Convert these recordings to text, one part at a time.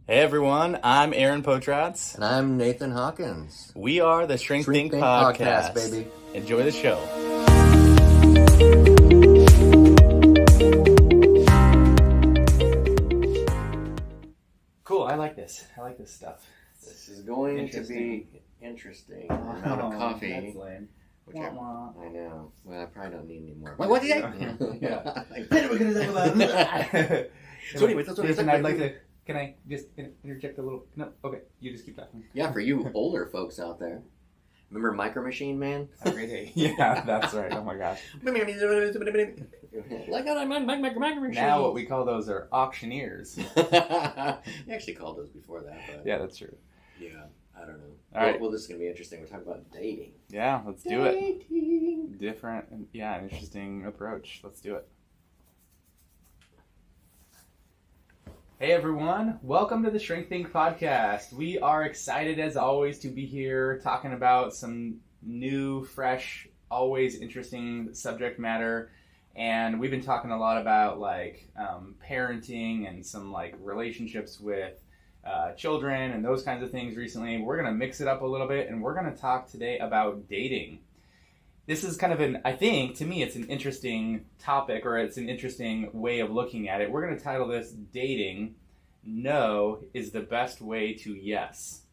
Hey everyone, I'm Aaron Potratz. And I'm Nathan Hawkins. We are the Shrink Think Podcast. Baby. Enjoy the show. Cool, I like this. I like this stuff. This is going to be interesting. I'm out of coffee. That's lame. Which I know. Well, I probably don't need any more. What did you Yeah. Then we're going to talk about So anyways, that's what I'd like to... Can I just interject a little? No? Okay, you just keep talking. Yeah, for you older folks out there. Remember Micro Machine Man? Yeah, that's right. Oh my gosh. Like on my Micro Machine. Now what we call those are auctioneers. You actually called those before that. But yeah, that's true. Yeah, I don't know. All right. Well, this is going to be interesting. We're talking about dating. Yeah, let's do it. Different, an interesting approach. Let's do it. Hey everyone, welcome to the Shrink Think Podcast. We are excited as always to be here talking about some new, fresh, always interesting subject matter. And we've been talking a lot about parenting and some relationships with children and those kinds of things recently. We're going to mix it up a little bit and we're going to talk today about dating. This is kind of I think, to me, it's an interesting topic, or it's an interesting way of looking at it. We're going to title this Dating, No is the Best Way to Yes.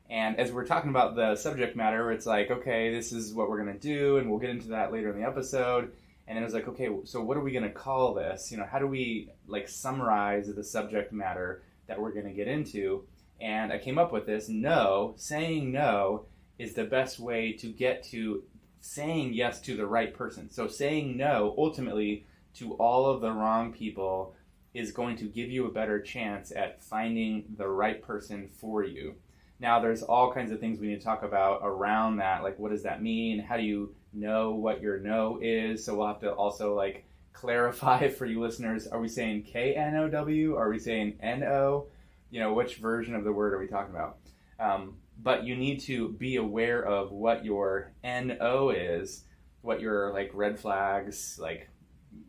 And as we're talking about the subject matter, it's okay, this is what we're going to do, and we'll get into that later in the episode. And it was okay, so what are we going to call this? How do we summarize the subject matter that we're going to get into? And I came up with this, saying no is the best way to get to saying yes to the right person. So saying no, ultimately, to all of the wrong people is going to give you a better chance at finding the right person for you. Now, there's all kinds of things we need to talk about around that, what does that mean? How do you know what your no is? So we'll have to also, clarify for you listeners, are we saying K-N-O-W? Are we saying N-O? Which version of the word are we talking about? But you need to be aware of what your NO is, what your red flags,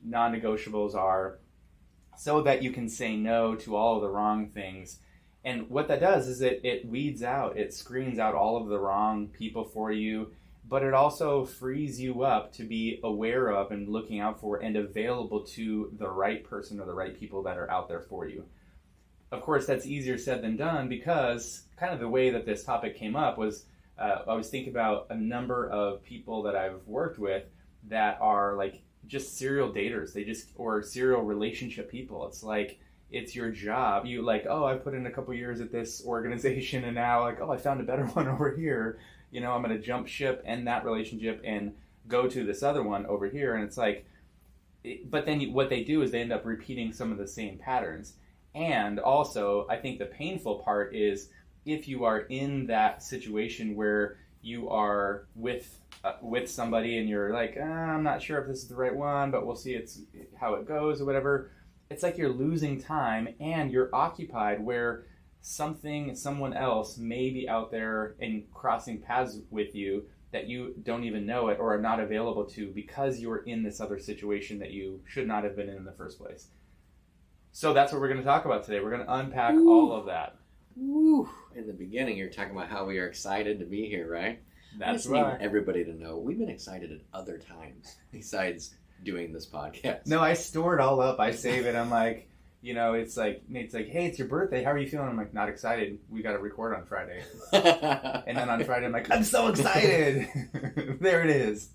non-negotiables are, so that you can say no to all of the wrong things. And what that does is it weeds out, it screens out all of the wrong people for you, but it also frees you up to be aware of and looking out for and available to the right person or the right people that are out there for you. Of course, that's easier said than done, because kind of the way that this topic came up was I was thinking about a number of people that I've worked with that are just serial daters. Or serial relationship people. It's your job. You I put in a couple years at this organization and now I found a better one over here. I'm going to jump ship, end that relationship and go to this other one over here. And it's but then what they do is they end up repeating some of the same patterns. And also, I think the painful part is if you are in that situation where you are with somebody and you're I'm not sure if this is the right one, but we'll see how it goes or whatever. It's you're losing time and you're occupied where someone else may be out there and crossing paths with you that you don't even know it or are not available to because you're in this other situation that you should not have been in the first place. So that's what we're going to talk about today. We're going to unpack all of that. Woo. In the beginning, you're talking about how we are excited to be here, right? That's right. I right. need everybody to know we've been excited at other times besides doing this podcast. No, I store it all up. I save it. I'm it's Nate's hey, it's your birthday. How are you feeling? I'm not excited. We got to record on Friday. And then on Friday, I'm I'm so excited. There it is.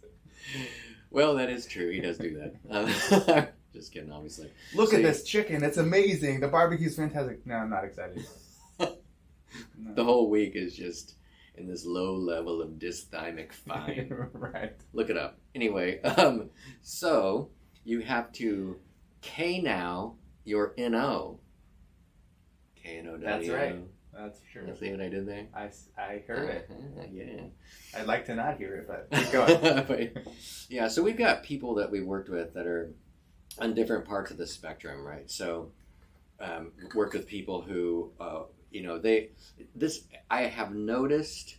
Well, that is true. He does do that. Just kidding, obviously. Look at this chicken. It's amazing. The barbecue's fantastic. No, I'm not excited. No. The whole week is just in this low level of dysthymic fine. Right. Look it up. Anyway, so you have to K now your N-O. K-N-O-W. That's right. That's true. You see what I did there? I heard it. Yeah. I'd like to not hear it, but keep going. Yeah, so we've got people that we worked with that are on different parts of the spectrum, right? So work with people who, I have noticed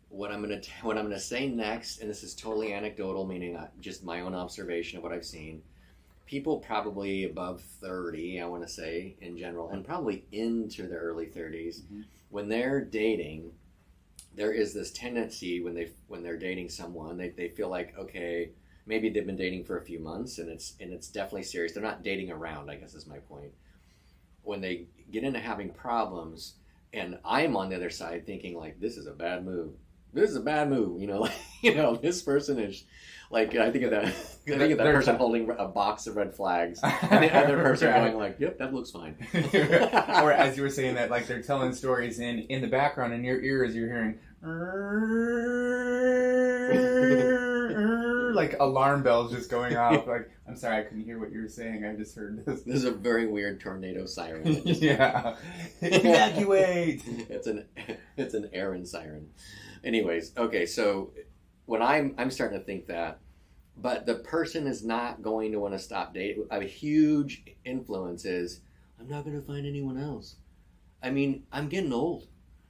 what I'm gonna say next, and this is totally anecdotal, meaning just my own observation of what I've seen. people probably above 30, I want to say, in general, and probably into their early 30s, when they're dating, there is this tendency when they're dating someone, they feel like, okay, maybe they've been dating for a few months and it's definitely serious. They're not dating around, I guess is my point. When they get into having problems, and I'm on the other side thinking like, this is a bad move. This is a bad move, this person is like, I think of that person holding a box of red flags, and the other person going like, yep, that looks fine. Or as you were saying that, like they're telling stories in the background, in your ears you're hearing like alarm bells just going off. Like, I'm sorry, I couldn't hear what you were saying. I just heard this. This is a very weird tornado siren. Yeah, evacuate. It's an Aaron siren. Anyways, okay, so when I'm starting to think that, but the person is not going to want to stop dating. A huge influence is, I'm not going to find anyone else. I mean, I'm getting old.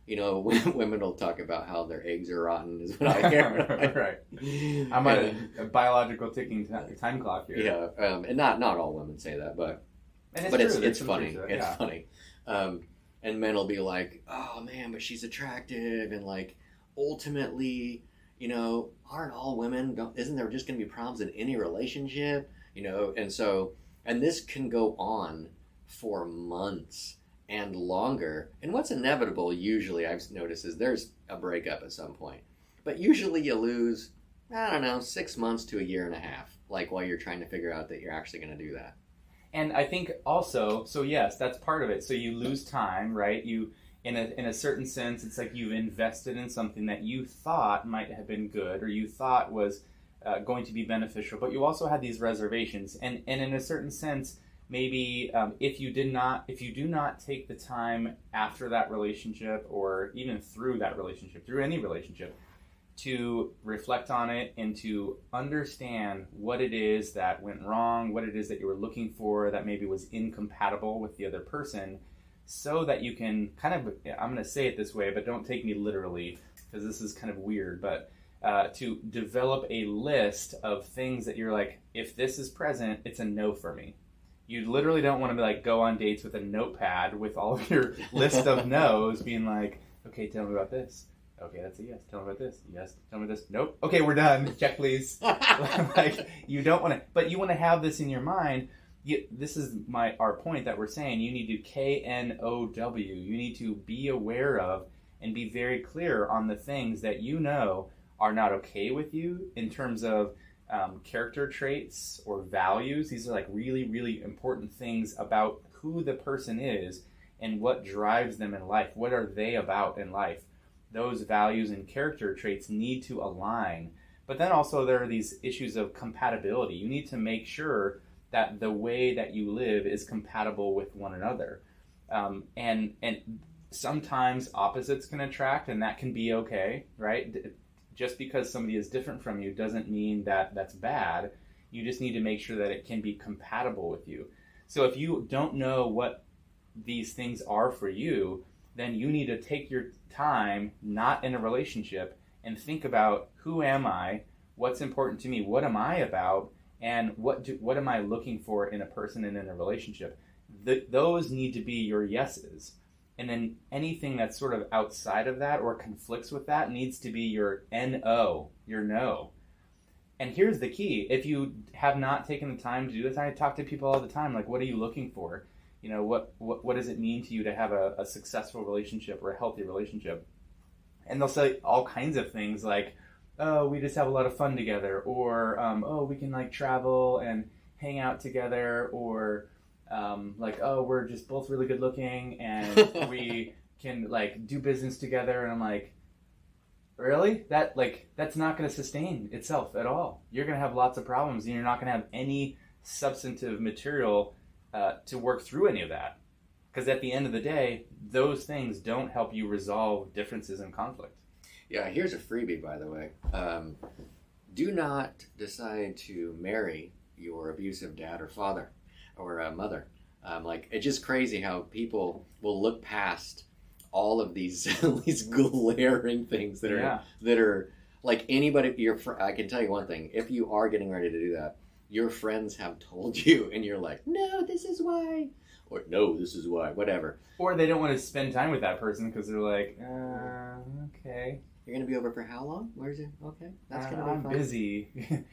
Women will talk about how their eggs are rotten, is what I hear. Right. I'm on a biological ticking time clock here. Yeah, and not all women say that, but it's funny. It's funny. And men will be like, oh man, but she's attractive, and like ultimately, aren't all women? Isn't there just going to be problems in any relationship? And this can go on for months and longer. And what's inevitable usually, I've noticed, is there's a breakup at some point. But usually you lose, 6 months to a year and a half, like while you're trying to figure out that you're actually going to do that. And I think also, so yes, that's part of it. So you lose time, right? You, in a certain sense, it's like you've invested in something that you thought might have been good, or you thought was going to be beneficial, but you also had these reservations. And in a certain sense, maybe if you do not take the time after that relationship, or even through that relationship, through any relationship, to reflect on it and to understand what it is that went wrong, what it is that you were looking for that maybe was incompatible with the other person, so that you can kind of, I'm going to say it this way, but don't take me literally, because this is kind of weird, but to develop a list of things that you're like, if this is present, it's a no for me. You literally don't want to like go on dates with a notepad with all of your list of no's, being like, okay, tell me about this. Okay, that's a yes. Tell me about this. Yes. Tell me this. Nope. Okay, we're done. Check, please. Like, you don't want to, but you want to have this in your mind. This is our point that we're saying. You need to KNOW. You need to be aware of and be very clear on the things that you know are not okay with you in terms of character traits or values. These are like really, really important things about who the person is and what drives them in life. What are they about in life? Those values and character traits need to align. But then also there are these issues of compatibility. You need to make sure that the way that you live is compatible with one another. And sometimes opposites can attract, and that can be okay, right? Just because somebody is different from you doesn't mean that that's bad. You just need to make sure that it can be compatible with you. So if you don't know what these things are for you, then you need to take your time, not in a relationship, and think about, who am I? What's important to me? What am I about? And what am I looking for in a person and in a relationship? Those need to be your yeses. And then anything that's sort of outside of that or conflicts with that needs to be your NO, your no. And here's the key. If you have not taken the time to do this, I talk to people all the time, like, what are you looking for? What does it mean to you to have a successful relationship or a healthy relationship? And they'll say all kinds of things like, oh, we just have a lot of fun together, or oh, we can like travel and hang out together, or like, oh, we're just both really good looking and we can like do business together. And I'm like, really? That's not going to sustain itself at all. You're going to have lots of problems, and you're not going to have any substantive material to work through any of that. Because at the end of the day, those things don't help you resolve differences and conflict. Yeah, here's a freebie, by the way. Do not decide to marry your abusive dad or father or mother. It's just crazy how people will look past all of these these glaring things that are like anybody. I can tell you one thing: if you are getting ready to do that, your friends have told you and you're like, no, this is why, or no, this is why, whatever. Or they don't want to spend time with that person because they're like, okay. You're going to be over for how long? Where's it? Okay, that's going to be I'm fun. busy,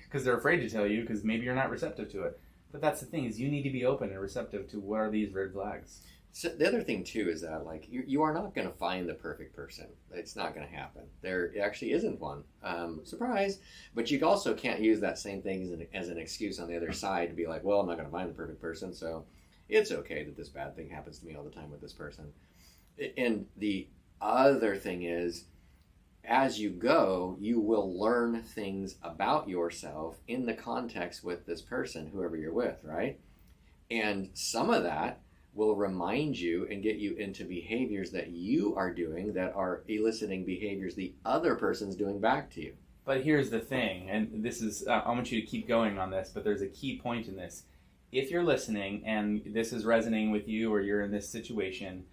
because they're afraid to tell you because maybe you're not receptive to it. But that's the thing, is you need to be open and receptive to what are these red flags. So the other thing too is that like you are not going to find the perfect person. It's not going to happen. There actually isn't one. Surprise! But you also can't use that same thing as an excuse on the other side to be like, well, I'm not going to find the perfect person, so it's okay that this bad thing happens to me all the time with this person. And the other thing is, as you go, you will learn things about yourself in the context with this person, whoever you're with, right? And some of that will remind you and get you into behaviors that you are doing that are eliciting behaviors the other person's doing back to you. But here's the thing, and this is, I want you to keep going on this, but there's a key point in this. If you're listening and this is resonating with you or you're in this situation,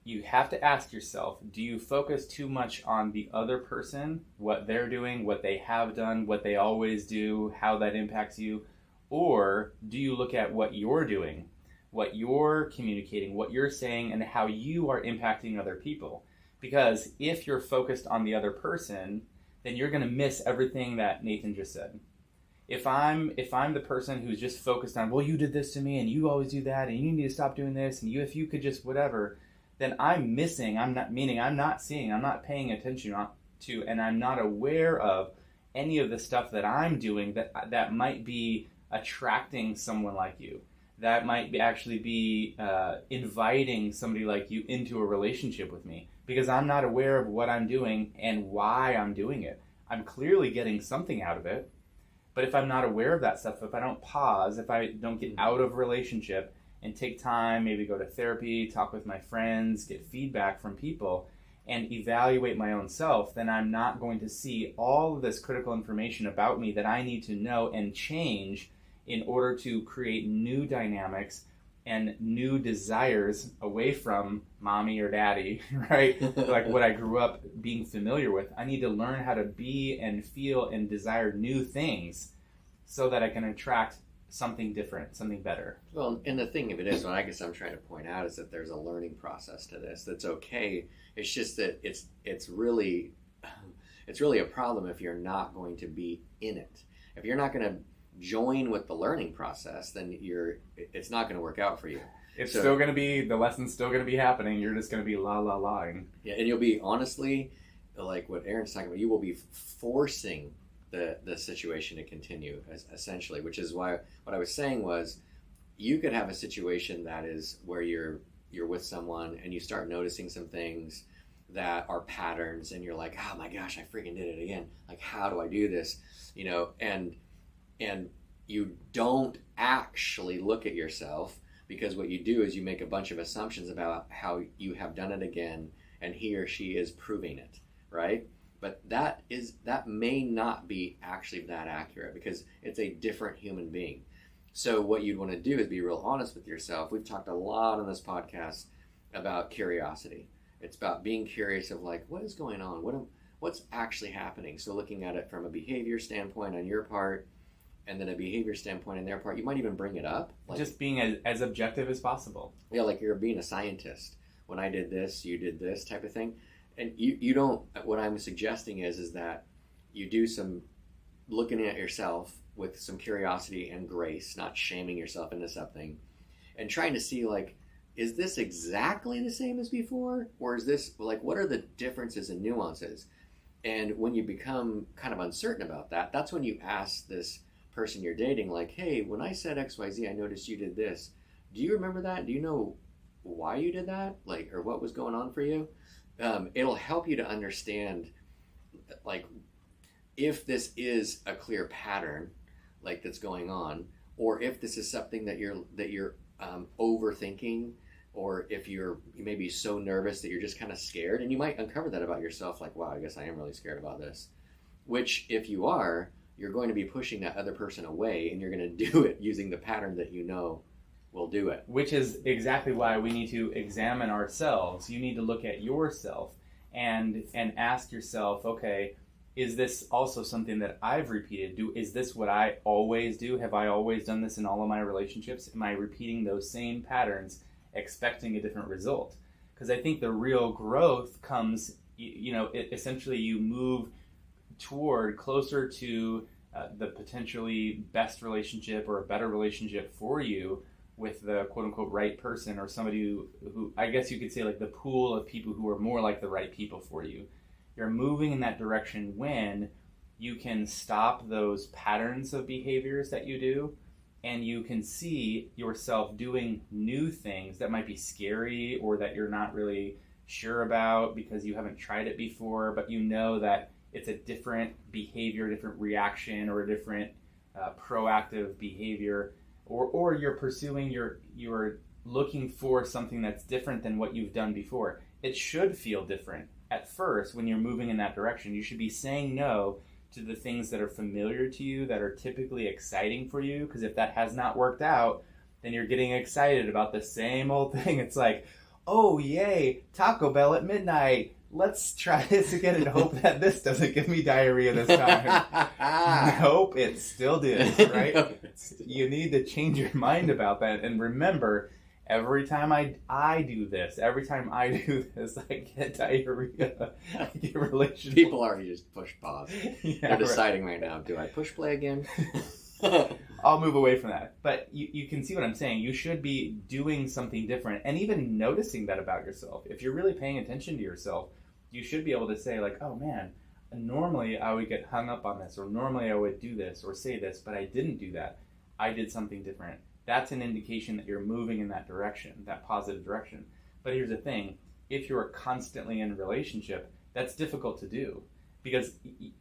you have to ask yourself, do you focus too much on the other person, what they're doing, what they have done, what they always do, how that impacts you? Or do you look at what you're doing, what you're communicating, what you're saying, and how you are impacting other people? Because if you're focused on the other person, then you're going to miss everything that Nathan just said. If I'm the person who's just focused on, well, you did this to me, and you always do that, and you need to stop doing this, and if you could just whatever, then I'm missing, I'm not seeing, I'm not paying attention to, and I'm not aware of any of the stuff that I'm doing that might be attracting someone like you. That might actually be inviting somebody like you into a relationship with me, because I'm not aware of what I'm doing and why I'm doing it. I'm clearly getting something out of it, but if I'm not aware of that stuff, if I don't pause, if I don't get out of a relationship and take time, maybe go to therapy, talk with my friends, get feedback from people, and evaluate my own self, then I'm not going to see all of this critical information about me that I need to know and change in order to create new dynamics and new desires away from mommy or daddy, right? Like what I grew up being familiar with. I need to learn how to be and feel and desire new things so that I can attract something different, something better. Well, and the thing of it is, what I guess I'm trying to point out is that there's a learning process to this. That's okay. It's just that it's really a problem if you're not going to be in it. If you're not going to join with the learning process, then it's not going to work out for you. It's still going to be, the lesson's still going to be happening. You're just going to be la-la-laing. Yeah, and you'll be, honestly, like what Aaron's talking about, you will be forcing the situation to continue, essentially, which is why what I was saying was you could have a situation that is where you're with someone and you start noticing some things that are patterns and you're like, oh my gosh, I freaking did it again. Like, how do I do this? And you don't actually look at yourself, because what you do is you make a bunch of assumptions about how you have done it again and he or she is proving it, right? But that may not be actually that accurate, because it's a different human being. So what you'd want to do is be real honest with yourself. We've talked a lot on this podcast about curiosity. It's about being curious of like, what is going on? What's actually happening? So looking at it from a behavior standpoint on your part, and then a behavior standpoint on their part. You might even bring it up. Like, just being as objective as possible. Yeah, like you're being a scientist. When I did this, you did this type of thing. And you don't, what I'm suggesting is that you do some looking at yourself with some curiosity and grace, not shaming yourself into something, and trying to see like, is this exactly the same as before? Or is this, like, what are the differences and nuances? And when you become kind of uncertain about that, that's when you ask this person you're dating, like, hey, when I said XYZ, I noticed you did this. Do you remember that? Do you know why you did that? Like, or what was going on for you? It'll help you to understand, like, if this is a clear pattern, like, that's going on, or if this is something that you're overthinking, or if you may be so nervous that you're just kind of scared, and you might uncover that about yourself, like, wow, I guess I am really scared about this. Which, if you are, you're going to be pushing that other person away, and you're going to do it using the pattern that you know will do it. Which is exactly why we need to examine ourselves. You need to look at yourself and ask yourself, okay, is this also something that I've repeated? Is this what I always do? Have I always done this in all of my relationships? Am I repeating those same patterns, expecting a different result? Because I think the real growth comes, essentially you move toward closer to the potentially best relationship or a better relationship for you with the quote unquote right person, or somebody who I guess you could say like the pool of people who are more like the right people for you. You're moving in that direction when you can stop those patterns of behaviors that you do, and you can see yourself doing new things that might be scary or that you're not really sure about because you haven't tried it before, but you know that it's a different behavior, different reaction, or a different proactive behavior, or you're pursuing, you're looking for something that's different than what you've done before. It should feel different at first when you're moving in that direction. You should be saying no to the things that are familiar to you, that are typically exciting for you, because if that has not worked out, then you're getting excited about the same old thing. It's like, oh yay, Taco Bell at midnight. Let's try this again and hope that this doesn't give me diarrhea this time. Nope, it still did, right? You need to change your mind about that. And remember, every time I do this, I get diarrhea. I get relational. People already just push pause. Yeah, they're deciding right now, do I push play again? I'll move away from that. But you can see what I'm saying. You should be doing something different and even noticing that about yourself. If you're really paying attention to yourself, you should be able to say like, oh man, normally I would get hung up on this, or normally I would do this or say this, but I didn't do that. I did something different. That's an indication that you're moving in that direction, that positive direction. But here's the thing. If you're constantly in a relationship, that's difficult to do, because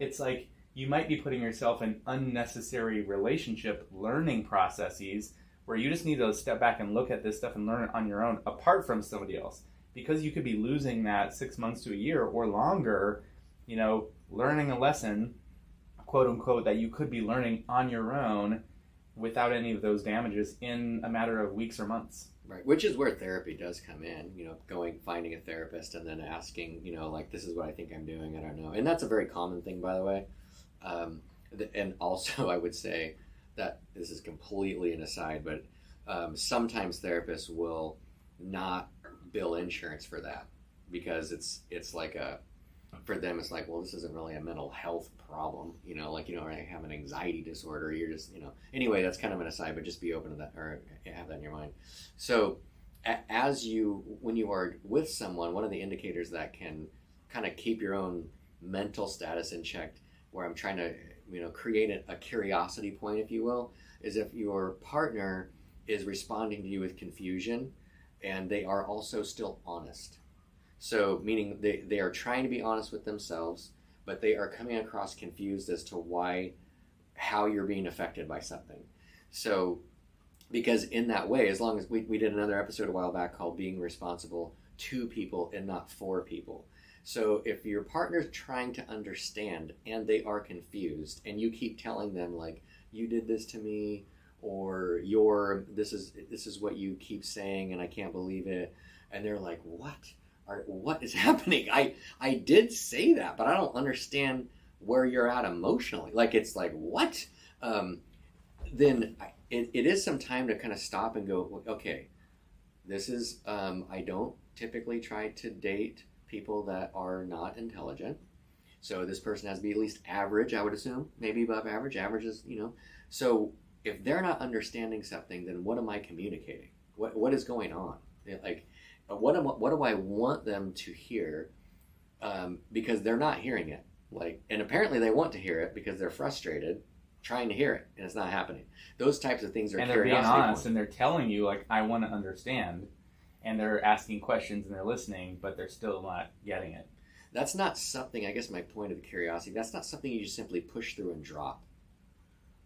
it's like you might be putting yourself in unnecessary relationship learning processes where you just need to step back and look at this stuff and learn it on your own apart from somebody else. Because you could be losing that 6 months to a year or longer, learning a lesson, quote unquote, that you could be learning on your own without any of those damages in a matter of weeks or months. Right, which is where therapy does come in, finding a therapist and then asking, this is what I think I'm doing, I don't know. And that's a very common thing, by the way. And also I would say that this is completely an aside, but sometimes therapists will not bill insurance for that, because it's like for them it's like, well, this isn't really a mental health problem, I have an anxiety disorder, you're just, anyway, that's kind of an aside, but just be open to that, or have that in your mind. So when you are with someone, one of the indicators that can kind of keep your own mental status in check, where I'm trying to create a curiosity point, if you will, is if your partner is responding to you with confusion and they are also still honest. So meaning they are trying to be honest with themselves, but they are coming across confused as to how you're being affected by something. So, because in that way, as long as we did another episode a while back called Being Responsible to People and Not For People. So if your partner's trying to understand and they are confused, and you keep telling them like, you did this to me, or this is what you keep saying and I can't believe it, and they're like, what is happening? I did say that, but I don't understand where you're at emotionally. Like, it's like, what? Then it is some time to kind of stop and go, okay, this is, I don't typically try to date people that are not intelligent. So this person has to be at least average, I would assume, maybe above average. Average is, So if they're not understanding something, then what am I communicating? What is going on? Like, what do I want them to hear? Because they're not hearing it. Like, and apparently they want to hear it because they're frustrated trying to hear it, and it's not happening. Those types of things are curiosity. And they're being honest, and they're telling you, like, I want to understand, and they're asking questions and they're listening, but they're still not getting it. That's not something, I guess my point of the curiosity, that's not something you just simply push through and drop.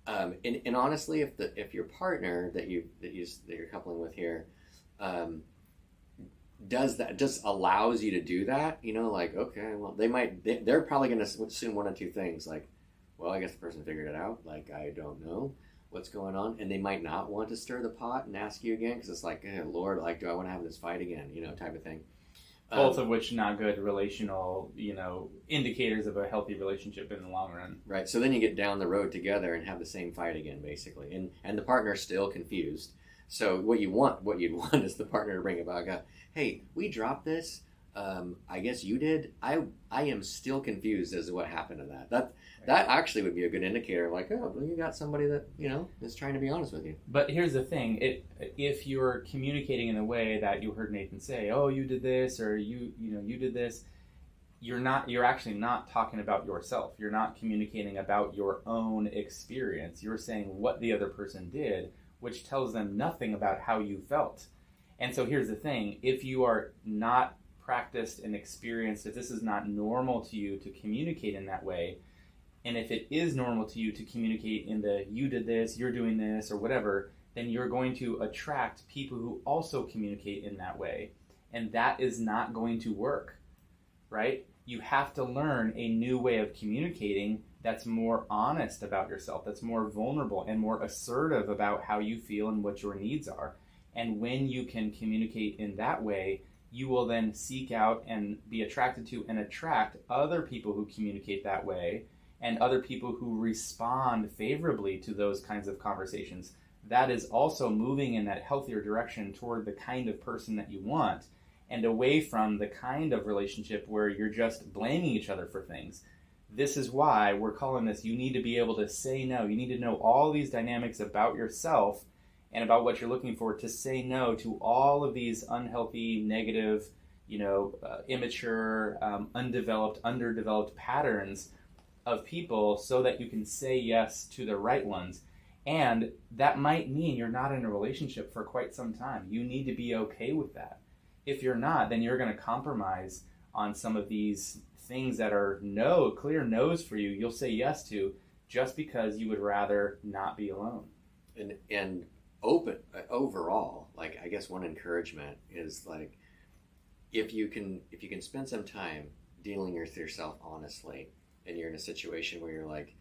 And honestly, if your partner that you're coupling with here does that, just allows you to do that, like, okay, well, they're probably going to assume one of two things, like, well, I guess the person figured it out, like, I don't know what's going on, and they might not want to stir the pot and ask you again, because it's like, Lord, like, do I want to have this fight again, type of thing. Both of which not good relational, indicators of a healthy relationship in the long run. Right. So then you get down the road together and have the same fight again, basically, and the partner's still confused. So what you'd want is the partner to bring it back up. Hey, we dropped this. I guess you did. I am still confused as to what happened to that. That actually would be a good indicator of like, oh, well, you got somebody that, is trying to be honest with you. But here's the thing. If you're communicating in a way that you heard Nathan say, oh, you did this, or you did this, you're actually not talking about yourself. You're not communicating about your own experience. You're saying what the other person did, which tells them nothing about how you felt. And so here's the thing. If you are not practiced and experienced, if this is not normal to you to communicate in that way, and if it is normal to you to communicate in the you did this, you're doing this, or whatever, then you're going to attract people who also communicate in that way. And that is not going to work, right? You have to learn a new way of communicating that's more honest about yourself, that's more vulnerable and more assertive about how you feel and what your needs are. And when you can communicate in that way, you will then seek out and be attracted to and attract other people who communicate that way, and other people who respond favorably to those kinds of conversations. That is also moving in that healthier direction toward the kind of person that you want, and away from the kind of relationship where you're just blaming each other for things. This is why we're calling this, you need to be able to say no. You need to know all these dynamics about yourself and about what you're looking for to say no to all of these unhealthy, negative, immature, undeveloped, underdeveloped patterns of people, so that you can say yes to the right ones. And that might mean you're not in a relationship for quite some time. You need to be okay with that. If you're not, then you're going to compromise on some of these things that are clear no's for you. You'll say yes to just because you would rather not be alone. And open overall, like, I guess one encouragement is like, if you can spend some time dealing with yourself honestly, and you're in a situation where you're like,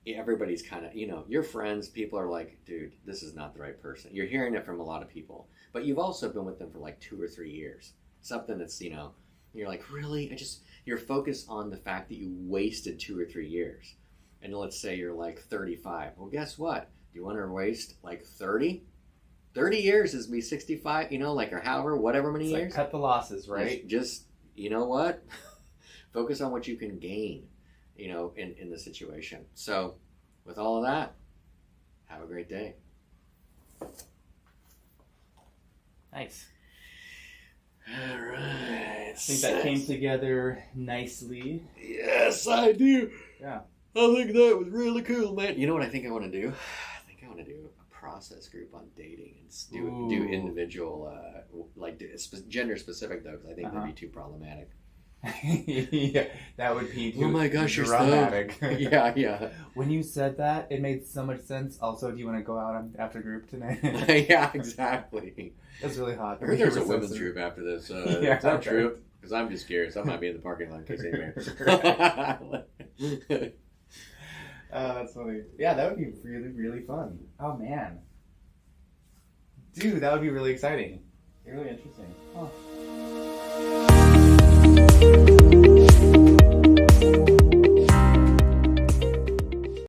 everybody's kind of, your friends, people are like, dude, this is not the right person. You're hearing it from a lot of people, but you've also been with them for like 2 or 3 years. Something that's, you're like, really? You're focused on the fact that you wasted 2 or 3 years. And let's say you're like 35. Well, guess what? Do you want to waste like 30? 30 years is be 65, or however, whatever many years. Cut the losses, right? Just you know what? Focus on what you can gain. In the situation. So, with all of that, have a great day. Nice. All right. I think that came together nicely. Yes, I do. Yeah. I think that was really cool, man. You know what I think I want to do? I think I want to do a process group on dating and do individual, gender specific though, because I think that'd be too problematic. Yeah, that would be too oh my gosh, dramatic. You're so... yeah. When you said that, it made so much sense. Also, do you want to go out after group tonight? Yeah, exactly. That's really hot. I heard there's a women's group after this. Yeah, is that true? Because I'm just curious. I might be in the parking lot in case anybody. That's funny. Yeah, that would be really, really fun. Oh man, dude, that would be really exciting. Really interesting. Huh.